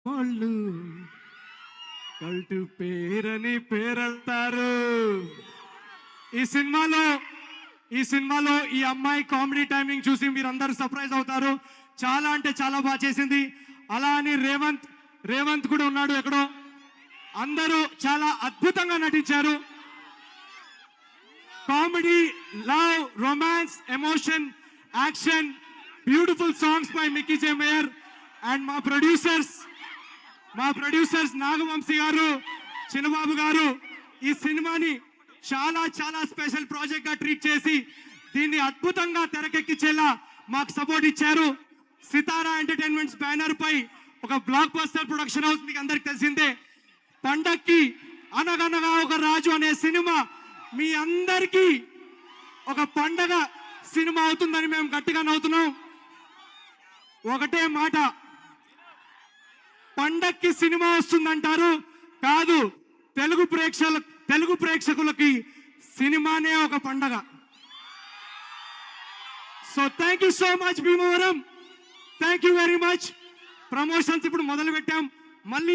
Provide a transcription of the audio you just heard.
వాళ్ళు కల్టు పేరని పేరంటారు. ఈ సినిమాలో ఈ అమ్మాయి కామెడీ టైమింగ్ చూసి మీరందరూ సర్ప్రైజ్ అవుతారు. చాలా అంటే చాలా బాగా చేసింది. అలా అని రేవంత్ కూడా ఉన్నాడు ఎక్కడో. అందరూ చాలా అద్భుతంగా నటించారు. Comedy, love, romance, emotion, action, beautiful songs by Mickey J mayor and మా ప్రొడ్యూసర్స్ నాగవంశీ గారు, చిన్నబాబు గారు ఈ సినిమాని చాలా చాలా స్పెషల్ ప్రాజెక్ట్ గా ట్రీట్ చేసి దీన్ని అద్భుతంగా తెరకెక్కించేలా మాకు సపోర్ట్ ఇచ్చారు. సితారా ఎంటర్టైన్మెంట్స్ బ్యానర్ పై ఒక బ్లాక్ బస్టర్ ప్రొడక్షన్ హౌస్ మీకు అందరికి తెలిసిందే. పండక్కి అనగనగా ఒక రాజు అనే సినిమా మీ అందరికీ ఒక పండగ సినిమా అవుతుందని మేము గట్టిగా నవ్వుతున్నాం. ఒకటే మాట, పండక్కి సినిమా వస్తుందంటారు, కాదు, తెలుగు ప్రేక్షకులకి సినిమానే ఒక పండగ. So thank you so much Bhimavaram, thank you very much. Promotions ఇప్పుడు మొదలు పెట్టాం. మళ్ళీ